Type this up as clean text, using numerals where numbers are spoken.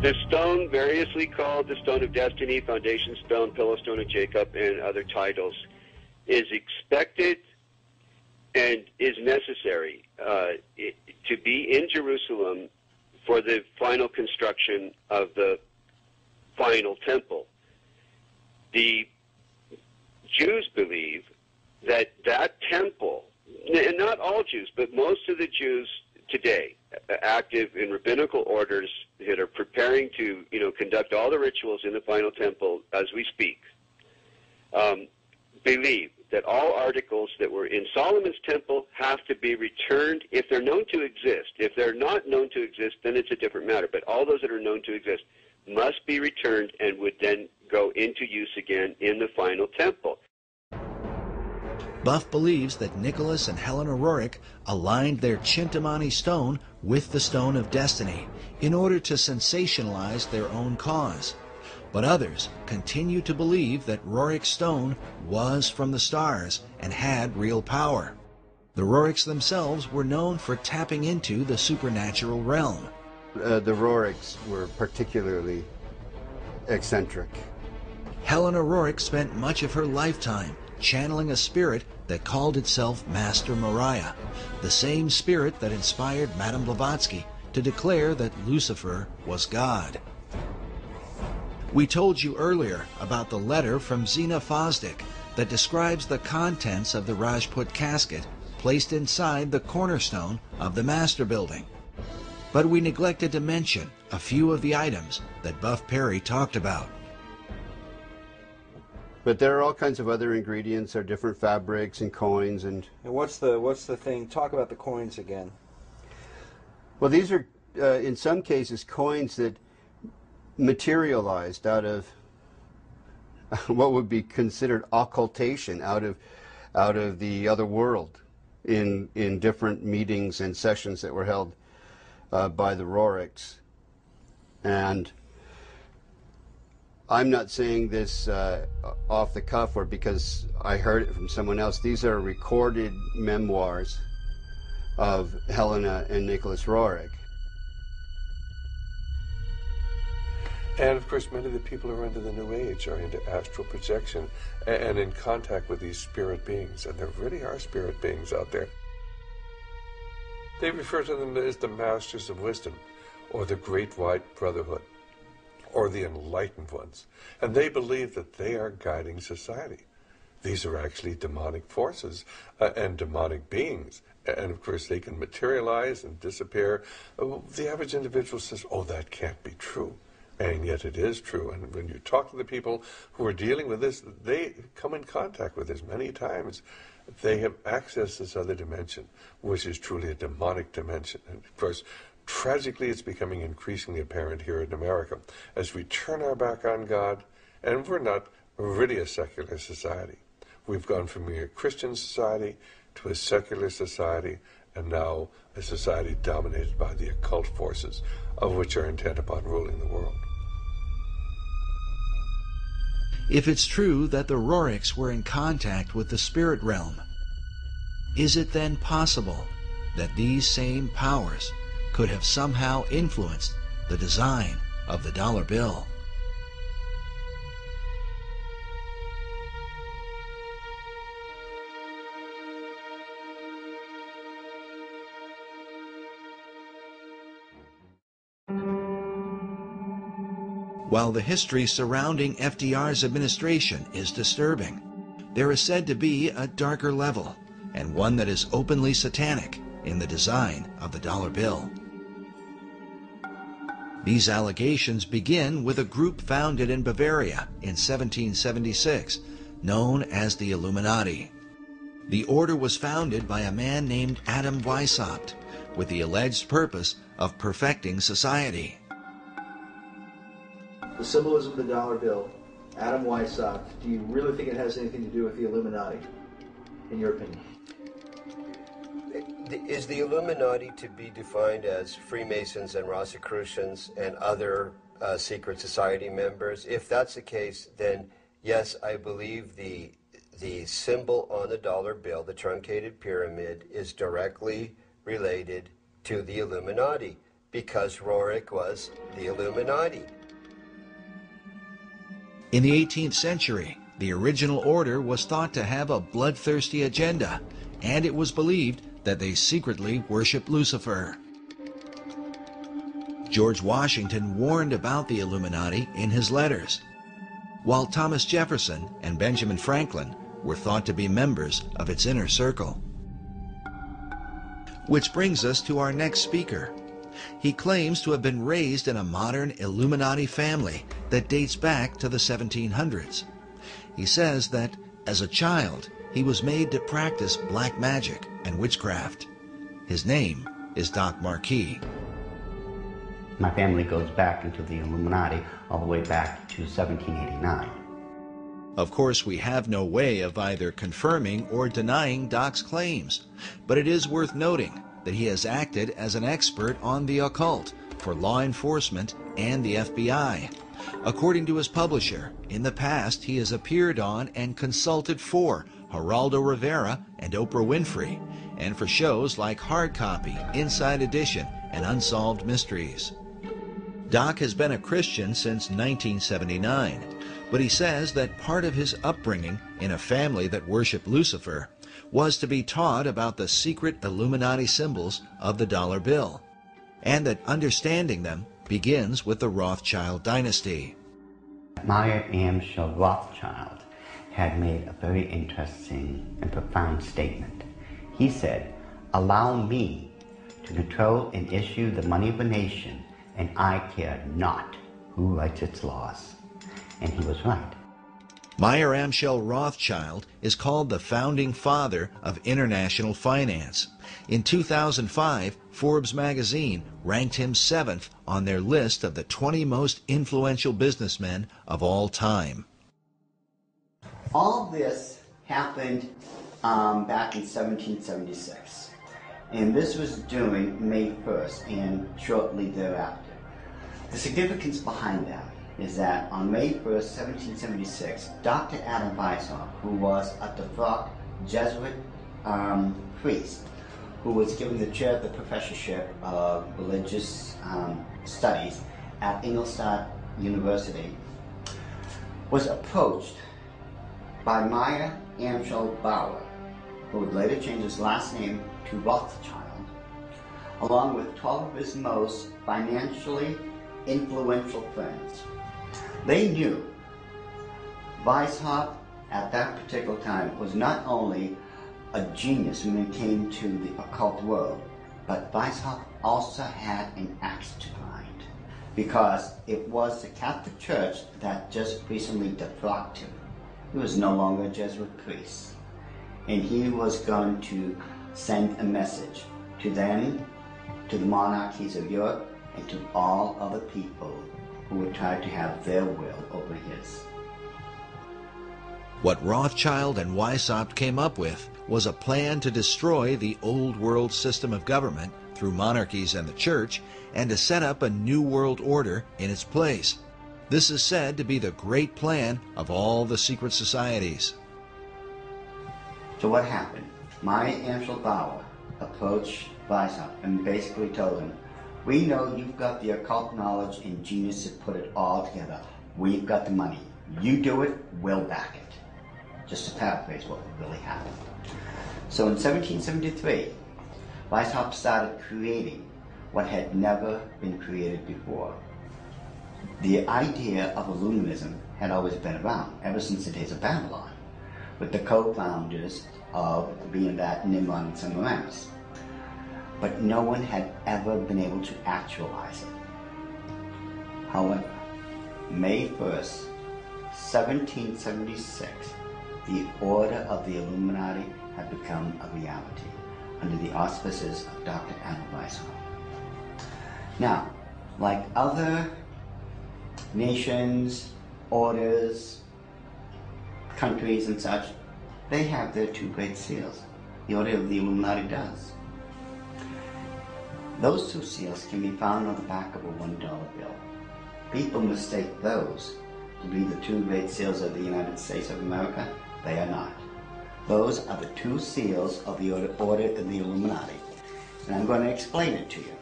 The stone, variously called the Stone of Destiny, Foundation Stone, Pillow Stone of Jacob, and other titles, is expected and is necessary to be in Jerusalem for the final construction of the final temple. The Jews believe that that temple, and not all Jews, but most of the Jews today, active in rabbinical orders that are preparing to, conduct all the rituals in the final temple as we speak, believe that all articles that were in Solomon's temple have to be returned if they're known to exist. If they're not known to exist, then it's a different matter. But all those that are known to exist must be returned and would then go into use again in the final temple. Buff believes that Nicholas and Helena Roerich aligned their Chintamani stone with the Stone of Destiny in order to sensationalize their own cause. But others continue to believe that Roerich's stone was from the stars and had real power. The Roerichs themselves were known for tapping into the supernatural realm. The Roerichs were particularly eccentric. Helena Roerich spent much of her lifetime channeling a spirit that called itself Master Mariah, the same spirit that inspired Madame Blavatsky to declare that Lucifer was God. We told you earlier about the letter from Zena Fosdick that describes the contents of the Rajput casket placed inside the cornerstone of the Master Building. But we neglected to mention a few of the items that Buff Perry talked about. But there are all kinds of other ingredients. There are different fabrics and coins And what's the thing? Talk about the coins again. Well, these are in some cases coins that materialized out of what would be considered occultation, out of the other world, in different meetings and sessions that were held by the Roerichs. And I'm not saying this off the cuff or because I heard it from someone else. These are recorded memoirs of Helena and Nicholas Roerich. And of course, many of the people who are into the New Age are into astral projection and in contact with these spirit beings. And there really are spirit beings out there. They refer to them as the Masters of Wisdom, or the Great White Brotherhood, or the Enlightened Ones. And they believe that they are guiding society. These are actually demonic forces and demonic beings. And of course, they can materialize and disappear. The average individual says, oh, that can't be true. And yet it is true. And when you talk to the people who are dealing with this, they come in contact with this many times. They have accessed this other dimension, which is truly a demonic dimension. And of course, tragically, it's becoming increasingly apparent here in America as we turn our back on God, and we're not really a secular society. We've gone from being a Christian society to a secular society, and now a society dominated by the occult forces, of which are intent upon ruling the world. If it's true that the Roerichs were in contact with the spirit realm, is it then possible that these same powers could have somehow influenced the design of the dollar bill? While the history surrounding FDR's administration is disturbing, there is said to be a darker level, and one that is openly satanic, in the design of the dollar bill. These allegations begin with a group founded in Bavaria in 1776, known as the Illuminati. The order was founded by a man named A.R.M. Weishaupt, with the alleged purpose of perfecting society. The symbolism of the dollar bill, A.R.M. Weishaupt, do you really think it has anything to do with the Illuminati, in your opinion? Is the Illuminati to be defined as Freemasons and Rosicrucians and other secret society members? If that's the case, then yes, I believe the symbol on the dollar bill, the truncated pyramid, is directly related to the Illuminati, because Roerich was the Illuminati. In the 18th century, the original order was thought to have a bloodthirsty agenda, and it was believed that they secretly worshiped Lucifer. George Washington warned about the Illuminati in his letters, while Thomas Jefferson and Benjamin Franklin were thought to be members of its inner circle. Which brings us to our next speaker. He claims to have been raised in a modern Illuminati family that dates back to the 1700s. He says that, as a child, he was made to practice black magic and witchcraft. His name is Doc Marquis. My family goes back into the Illuminati all the way back to 1789. Of course, we have no way of either confirming or denying Doc's claims, but it is worth noting that he has acted as an expert on the occult for law enforcement and the FBI. According to his publisher, in the past he has appeared on and consulted for Geraldo Rivera and Oprah Winfrey, and for shows like Hard Copy, Inside Edition, and Unsolved Mysteries. Doc has been a Christian since 1979, but he says that part of his upbringing in a family that worshiped Lucifer was to be taught about the secret Illuminati symbols of the dollar bill, and that understanding them begins with the Rothschild dynasty. A.R.M. Rothschild had made a very interesting and profound statement. He said, "Allow me to control and issue the money of a nation, and I care not who writes its laws." And he was right. Meyer Amschel Rothschild is called the founding father of international finance. In 2005, Forbes magazine ranked him 7th on their list of the 20 most influential businessmen of all time. All this happened back in 1776, and this was during May 1st and shortly thereafter. The significance behind that is that on May 1st, 1776, Dr. Adam Weishaupt, who was a defunct Jesuit priest, who was given the chair of the professorship of religious studies at Ingolstadt University, was approached by Meyer Amschel Bauer, who would later change his last name to Rothschild, along with 12 of his most financially influential friends. They knew Weishaupt at that particular time was not only a genius when it came to the occult world, but Weishaupt also had an axe to grind, because it was the Catholic Church that just recently defrocked him. He was no longer a Jesuit priest, and he was going to send a message to them, to the monarchies of Europe, and to all other people who would try to have their will over his. What Rothschild and Weishaupt came up with was a plan to destroy the old world system of government through monarchies and the church, and to set up a new world order in its place. This is said to be the great plan of all the secret societies. So what happened? Meyer Amschel Bauer approached Weishaupt and basically told him, "We know you've got the occult knowledge and genius to put it all together. We've got the money. You do it, we'll back it." Just to paraphrase what really happened. So in 1773, Weishaupt started creating what had never been created before. The idea of Illuminism had always been around, ever since the days of Babylon, with the co-founders of being that Nimrod and Semiramis. But no one had ever been able to actualize it. However, May 1st, 1776, the order of the Illuminati had become a reality under the auspices of Dr. Adam Weishaupt. Now, like other nations, orders, countries and such, they have their two great seals. The order of the Illuminati does. Those two seals can be found on the back of a $1 bill. People mistake those to be the two great seals of the United States of America. They are not. Those are the two seals of the order of the Illuminati. And I'm going to explain it to you.